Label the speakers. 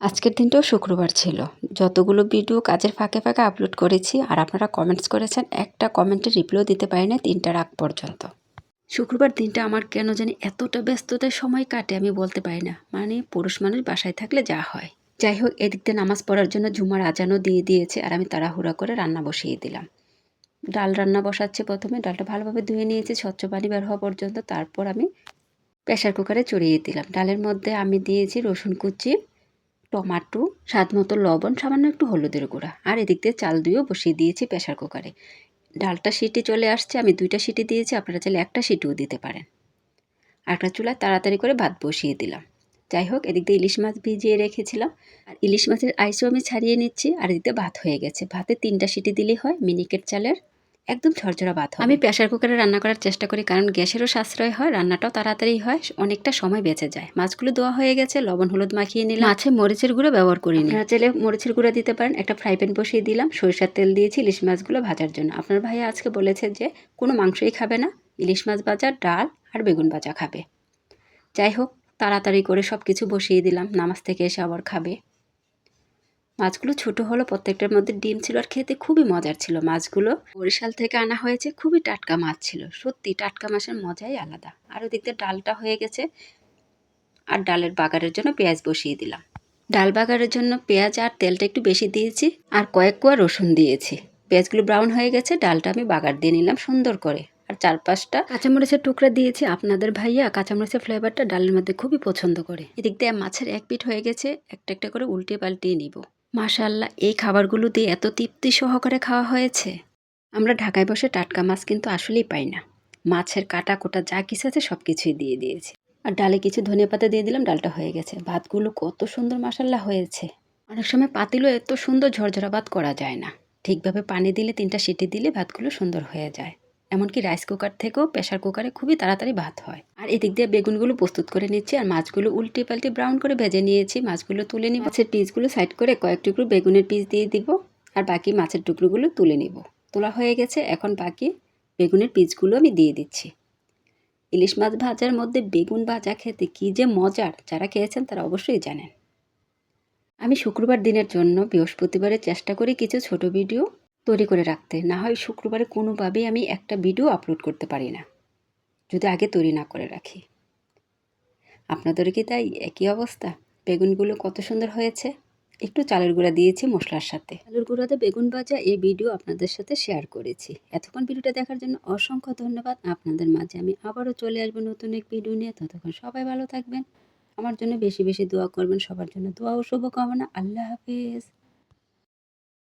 Speaker 1: আজকের দিনটাও শুক্রবার ছিল। যতগুলো ভিডিও কাজের ফাঁকে ফাঁকে আপলোড করেছি আর আপনারা কমেন্টস করেছেন, একটা কমেন্টের রিপ্লাইও দিতে পারি না ৩টার আগ পর্যন্ত। শুক্রবার দিনটা আমার কেন জানি এতটা ব্যস্ততার সময় কাটে আমি বলতে পারি না। মানে পুরুষ মানুষ বাসায় থাকলে যা হয়। যাই হোক, এদিক দিয়ে নামাজ পড়ার জন্য জুমার আজানও দিয়ে দিয়েছে আর আমি তাড়াহুড়া করে রান্না বসিয়ে দিলাম। ডাল রান্না বসাচ্ছে প্রথমে, ডালটা ভালোভাবে ধুয়ে নিয়েছি স্বচ্ছ পানি বের হওয়া পর্যন্ত। তারপর আমি প্রেসার কুকারে চড়িয়ে দিলাম। ডালের মধ্যে আমি দিয়েছি রসুন কুচি, টমাটো, স্বাদমতো লবণ, সামান্য একটু হলুদের গুঁড়া আর এদিক দিয়ে চাল ধুয়েও বসিয়ে দিয়েছি প্রেসার কুকারে। ডালটা সিটি চলে আসছে, আমি 2টা সিটি দিয়েছি, আপনারা চাইলে একটা সিটিও দিতে পারেন। আরেকটা চুলায় তাড়াতাড়ি করে ভাত বসিয়ে দিলাম। যাই হোক, এদিক দিয়ে ইলিশ মাছ ভিজিয়ে রেখেছিলাম আর ইলিশ মাছের আইসও আমি ছাড়িয়ে নিচ্ছি আর এদিক দিয়ে ভাত হয়ে গেছে। ভাতে 3টা সিটি দিলেই হয়, মিনিকেট চালের একদম ঝরঝরা ভাত হবে। আমি প্রেসার কুকারে রান্না করার চেষ্টা করি, কারণ গ্যাসেরও সাশ্রয় হয়, রান্নাটাও তাড়াতাড়ি হয়, অনেকটা সময় বেঁচে যায়। মাছগুলো ধোয়া হয়ে গেছে, লবণ হলুদ মাখিয়ে নিলাম। মাছে মরিচের গুঁড়ো ব্যবহার করিনি, আপনারা চাইলে মরিচের গুঁড়ো দিতে পারেন। একটা ফ্রাই প্যান বসিয়ে দিলাম, সরিষার তেল দিয়েছি ইলিশ মাছগুলো ভাজার জন্য। আপনার ভাইয়া আজকে বলেছে যে কোনো মাংসই খাবে না, ইলিশ মাছ ভাজা, ডাল আর বেগুন ভাজা খাবে। যাই হোক, তাড়াতাড়ি করে সব কিছু বসিয়ে দিলাম, নামাজ থেকে এসে আবার খাবে। মাছগুলো ছোট হলো, প্রত্যেকটার মধ্যে ডিম ছিল আর খেতে খুবই মজার ছিল। মাছগুলো বরিশাল থেকে আনা হয়েছে, খুবই টাটকা মাছ ছিল। সত্যি টাটকা মাছের মজাই আলাদা। আর ওদিকে ডালটা হয়ে গেছে আর ডালের বাগারের জন্য পেঁয়াজ বসিয়ে দিলাম। ডাল বাগারের জন্য পেঁয়াজ আর তেলটা একটু বেশি দিয়েছি আর কয়েক কোয়া রসুন দিয়েছি। পেঁয়াজগুলো ব্রাউন হয়ে গেছে, ডালটা আমি বাগার দিয়ে নিলাম সুন্দর করে। আর 4-5টা কাঁচামরিচের টুকরা দিয়েছি। আপনাদের ভাইয়া কাঁচামরিচের ফ্লেভারটা ডালের মধ্যে খুবই পছন্দ করে। এদিক দিয়ে মাছের এক পিঠ হয়ে গেছে, একটা একটা করে উল্টে পাল্টিয়ে নিব। মাশাআল্লাহ, এই খাবারগুলো দিয়ে এত তৃপ্তি সহকারে খাওয়া হয়েছে। আমরা ঢাকায় বসে টাটকা মাছ কিন্তু আসলেই পাই না। মাছের কাটা কোটা যা কিছু আছে সব কিছুই দিয়ে দিয়েছি। আর ডালে কিছু ধনিয়াপাতা দিয়ে দিলাম, ডালটা হয়ে গেছে। ভাতগুলো কত সুন্দর মাশাআল্লাহ হয়েছে। অনেক সময় পাতিলও এত সুন্দর ঝরঝরা ভাত করা যায় না। ঠিকভাবে পানি দিলে 3টা সিটি দিলে ভাতগুলো সুন্দর হয়ে যায়। এমনকি রাইস কুকার থেকেও প্রেসার কুকারে খুবই তাড়াতাড়ি ভাত হয়। আর এদিক দিয়ে বেগুনগুলো প্রস্তুত করে নিচ্ছি আর মাছগুলো উল্টে পাল্টে ব্রাউন করে ভেজে নিয়েছি। মাছগুলো তুলে নিব, মাছের পিসগুলো সাইড করে কয়েক টুকরো বেগুনের পিস দিয়ে দিব আর বাকি মাছের টুকরোগুলো তুলে নিব। তোলা হয়ে গেছে, এখন বাকি বেগুনের পিসগুলো আমি দিয়ে দিচ্ছি। ইলিশ মাছ ভাজার মধ্যে বেগুন ভাজা খেতে কী যে মজার, যারা খেয়েছেন তারা অবশ্যই জানেন। আমি শুক্রবার দিনের জন্য বৃহস্পতিবারে চেষ্টা করি কিছু ছোট ভিডিও তৈরি করে রাখতে, না হয় শুক্রবারে কোনোভাবেই আমি একটা ভিডিও আপলোড করতে পারি না যদি আগে তৈরি না করে রাখি। আপনাদের কি তাই একই অবস্থা? বেগুনগুলো কত সুন্দর হয়েছে। একটু চালের গুঁড়া দিয়েছি মশলার সাথে। চালের গুঁড়াতে বেগুন ভাজা এই ভিডিও আপনাদের সাথে শেয়ার করেছি। এতক্ষণ ভিডিওটা দেখার জন্য অসংখ্য ধন্যবাদ। আপনাদের মাঝে আমি আবারও চলে আসবো নতুন এক ভিডিও নিয়ে। ততক্ষণ সবাই ভালো থাকবেন, আমার জন্য বেশি বেশি দোয়া করবেন, সবার জন্য দোয়া ও শুভকামনা। আল্লাহ হাফেজ।